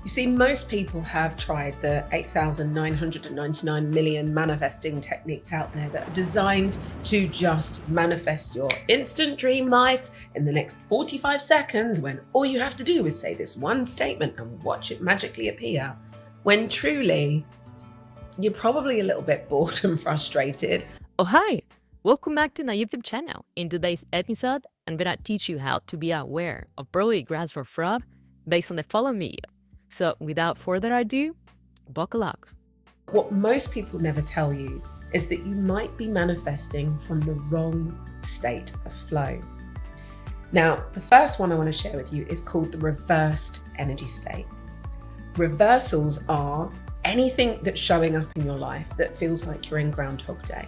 You see, most people have tried the 8,999 million manifesting techniques out there that are designed to just manifest your instant dream life in the next 45 seconds, when all you have to do is say this one statement and watch it magically appear. When truly, you're probably a little bit bored and frustrated. Oh, hi! Welcome back to my YouTube channel. In today's episode, I'm gonna teach you how to be aware of probably grounds for fraud based on the following video. So without further ado, buckle up. What most people never tell you is that you might be manifesting from the wrong state of flow. Now, the first one I want to share with you is called the reversed energy state. Reversals are anything that's showing up in your life that feels like you're in Groundhog Day.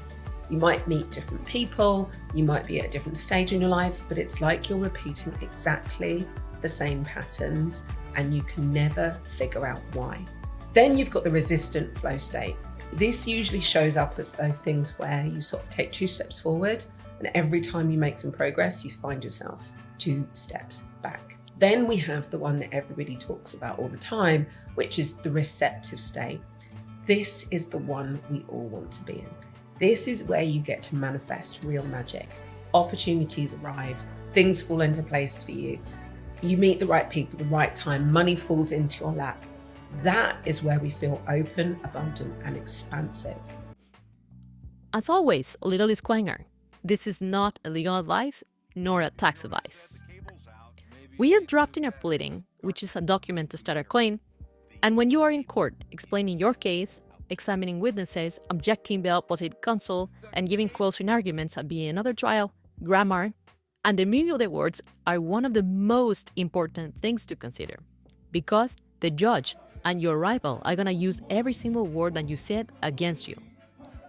You might meet different people, you might be at a different stage in your life, but it's like you're repeating exactly the same patterns and you can never figure out why. Then you've got the resistant flow state. This usually shows up as those things where you sort of take 2 steps forward, and every time you make some progress, you find yourself 2 steps back. Then we have the one that everybody talks about all the time, which is the receptive state. This is the one we all want to be in. This is where you get to manifest real magic. Opportunities arrive, things fall into place for you. You meet the right people, the right time, money falls into your lap. That is where we feel open, abundant, and expansive. As always, a little disclaimer. This is not a legal advice nor a tax advice. We are drafting a pleading, which is a document to start a claim, and when you are in court explaining your case, examining witnesses, objecting the opposite counsel, and giving closing arguments at being another trial, grammar, and the meaning of the words are one of the most important things to consider, because the judge and your rival are gonna use every single word that you said against you.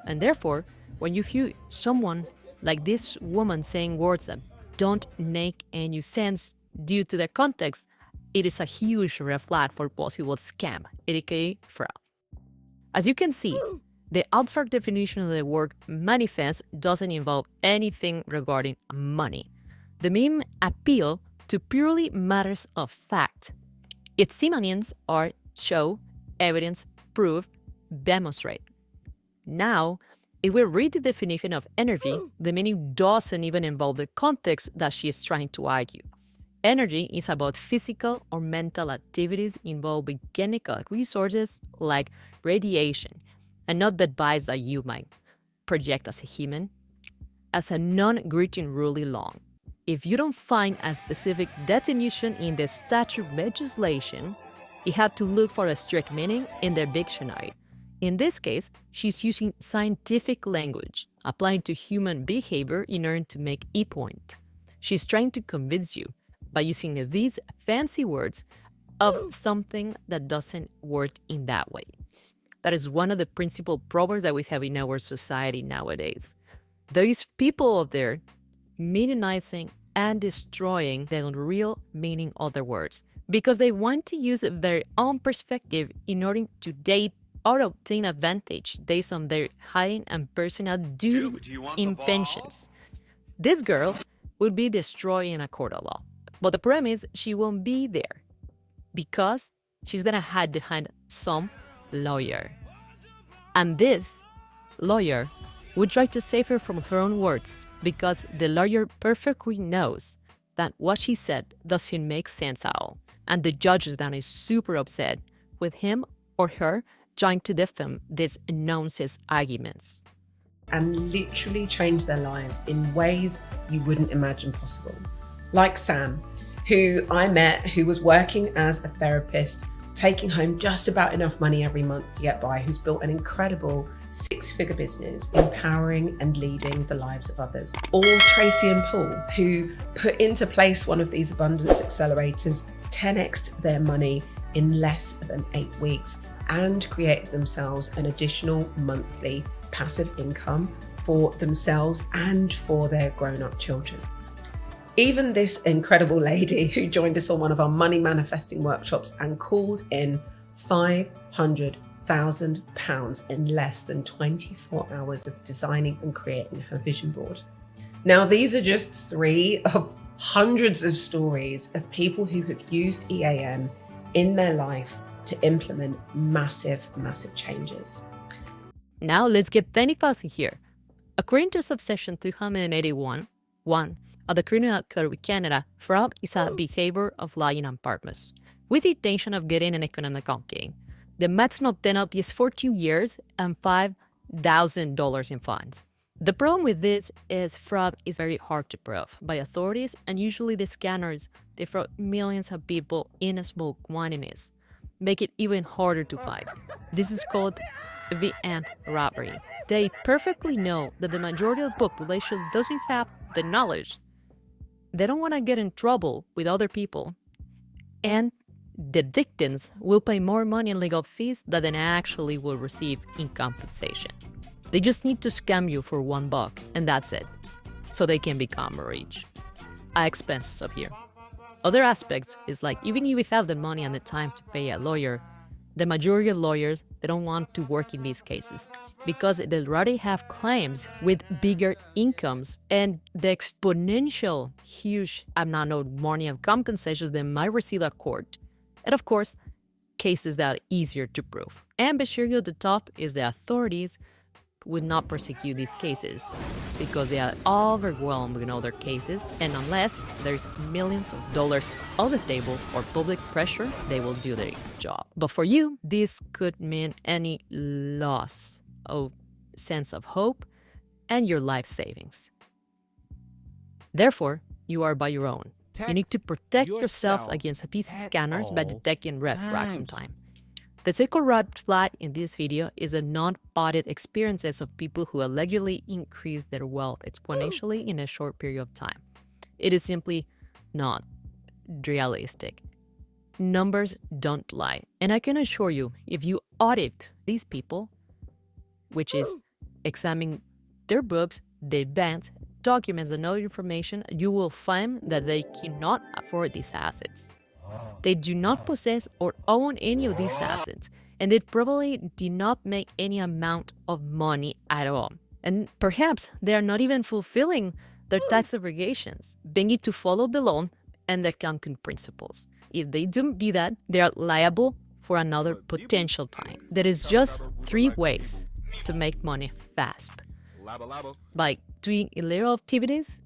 And therefore, when you feel someone like this woman saying words that don't make any sense due to their context, it is a huge red flag for possible scam, aka fraud. As you can see, the abstract definition of the word manifest doesn't involve anything regarding money. The main appeal to purely matters of fact. Its synonyms are show, evidence, prove, demonstrate. Now, if we read the definition of energy, the meaning doesn't even involve the context that she is trying to argue. Energy is about physical or mental activities involving chemical resources like radiation, and not the vibes that you might project as a human. As a non-greeting rule long, if you don't find a specific definition in the statute legislation, you have to look for a strict meaning in the dictionary. In this case, she's using scientific language, applying to human behavior in order to make a point. She's trying to convince you by using these fancy words of something that doesn't work in that way. That is one of the principal problems that we have in our society nowadays. There is people out there minimizing and destroying the real meaning of their words because they want to use their own perspective in order to date or obtain advantage based on their high and personal duty intentions. This girl would be destroyed in a court of law. But the problem is she won't be there because she's gonna hide behind some lawyer. And this lawyer would try to save her from her own words because the lawyer perfectly knows that what she said doesn't make sense at all. And the judge is then super upset with him or her trying to defend these nonsense arguments. And literally change their lives in ways you wouldn't imagine possible. Like Sam, who I met, who was working as a therapist, taking home just about enough money every month to get by, who's built an incredible 6-figure business, empowering and leading the lives of others. Or Tracy and Paul, who put into place one of these abundance accelerators, 10x'd their money in less than 8 weeks and created themselves an additional monthly passive income for themselves and for their grown-up children. Even this incredible lady who joined us on one of our money manifesting workshops and called in £500,000 in less than 24 hours of designing and creating her vision board. Now, these are just 3 of hundreds of stories of people who have used EAM in their life to implement massive, massive changes. Now let's get technical here. According to Subsection 281(1) of the Criminal Code of Canada, fraud is a behavior of lying on purpose, with the intention of getting an economical gain. The maximum penalty is 14 years and $5,000 in fines. The problem with this is fraud is very hard to prove by authorities, and usually the scanners defraud millions of people in small quantities, make it even harder to find. This is called event robbery. They perfectly know that the majority of the population doesn't have the knowledge. They don't want to get in trouble with other people, and the victims will pay more money in legal fees than they actually will receive in compensation. They just need to scam you for $1, and that's it, so they can become rich at expenses of you. Other aspects is like, even if you have the money and the time to pay a lawyer, the majority of lawyers, they don't want to work in these cases because they already have claims with bigger incomes and the exponential huge amount of money of compensations they might receive at court. And of course, cases that are easier to prove. And be sure at the top is the authorities would not prosecute these cases because they are overwhelmed with other cases, and unless there's millions of dollars on the table or public pressure, they will do their job. But for you, this could mean any loss of sense of hope and your life savings. Therefore, you are by your own. You need to protect yourself against PC scanners by detecting red flags on time. The second red flag in this video is the non-audit experiences of people who allegedly increase their wealth exponentially in a short period of time. It is simply not realistic. Numbers don't lie. And I can assure you, if you audit these people, which is examining their books, their banks, documents, and other information, you will find that they cannot afford these assets. They do not possess or own any of these assets, and they probably did not make any amount of money at all. And perhaps they are not even fulfilling their tax obligations. They need to follow the law and the accounting principles. If they don't do that, they are liable for another potential fine. There is just 3 ways to make money fast: by doing illegal activities,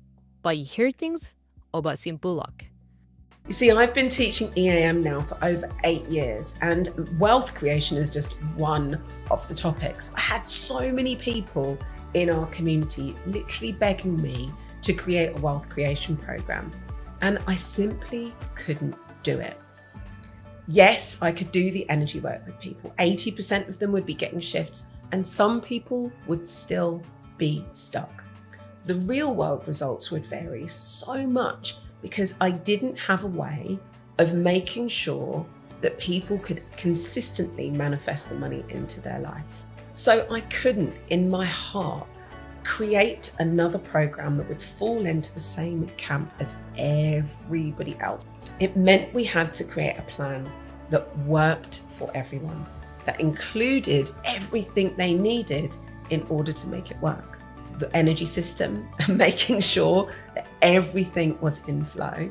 by inheritance, or by simple luck. You see, I've been teaching EAM now for over 8 years, and wealth creation is just one of the topics. I had so many people in our community literally begging me to create a wealth creation program, and I simply couldn't do it. Yes, I could do the energy work with people. 80% of them would be getting shifts, and some people would still be stuck. The real world results would vary so much because I didn't have a way of making sure that people could consistently manifest the money into their life. So I couldn't, in my heart, create another program that would fall into the same camp as everybody else. It meant we had to create a plan that worked for everyone, that included everything they needed in order to make it work. The energy system, making sure that everything was in flow,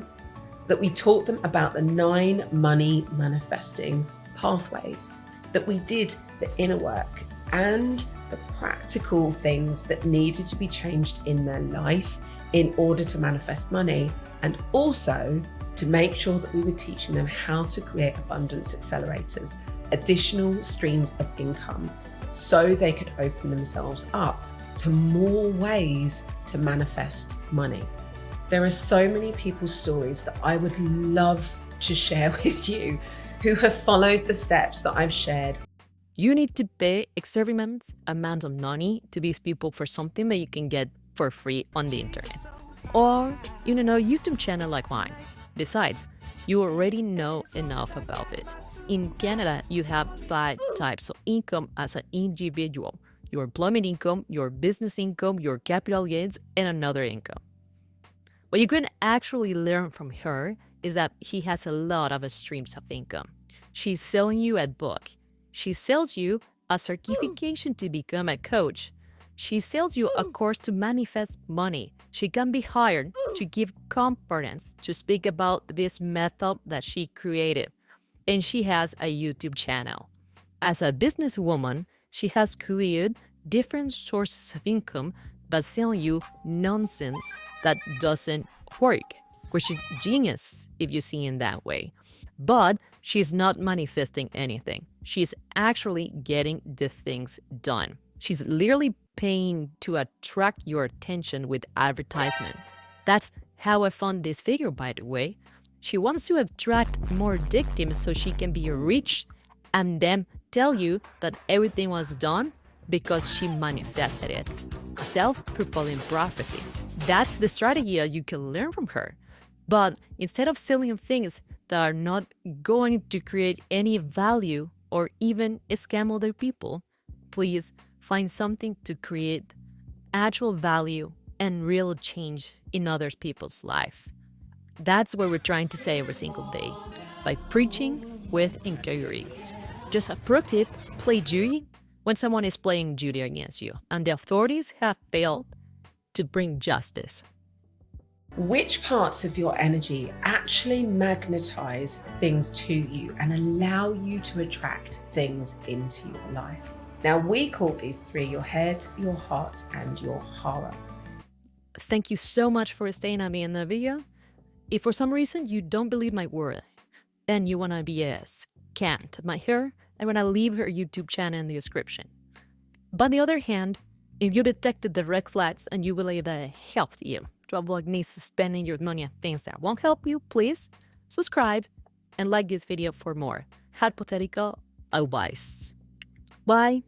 that we taught them about the 9 money manifesting pathways, that we did the inner work and the practical things that needed to be changed in their life in order to manifest money, and also to make sure that we were teaching them how to create abundance accelerators, additional streams of income, so they could open themselves up to more ways to manifest money. There are so many people's stories that I would love to share with you who have followed the steps that I've shared. You need to pay exorbitant amounts of money to these people for something that you can get for free on the internet. Or you know, YouTube channel like mine. Besides, you already know enough about it. In Canada, you have 5 types of income as an individual: your employment income, your business income, your capital gains, and another income. What you can actually learn from her is that she has a lot of streams of income. She's selling you a book. She sells you a certification to become a coach. She sells you a course to manifest money. She can be hired to give conference to speak about this method that she created. and she has a YouTube channel. As a businesswoman, she has created different sources of income by selling you nonsense that doesn't work, which is genius if you see it that way. But she's not manifesting anything. She's actually getting the things done. She's literally paying to attract your attention with advertisement. That's how I found this figure, by the way. She wants to attract more victims so she can be rich and then tell you that everything was done because she manifested it. A self-fulfilling prophecy. That's the strategy you can learn from her. But instead of selling things that are not going to create any value or even scam other people, please find something to create actual value and real change in other people's life. That's what we're trying to say every single day by preaching with integrity. Just a proactive play jury when someone is playing jury against you and the authorities have failed to bring justice. Which parts of your energy actually magnetize things to you and allow you to attract things into your life? Now, we call these three: your head, your heart, and your horror. Thank you so much for staying at me in the video. If for some reason you don't believe my word and you want to be a scant my hair, I'm going to leave her YouTube channel in the description. But on the other hand, if you detected the red flags and you believe that it helped you to avoid spending your money on things that won't help you, please subscribe and like this video for more hypothetical advice. Bye.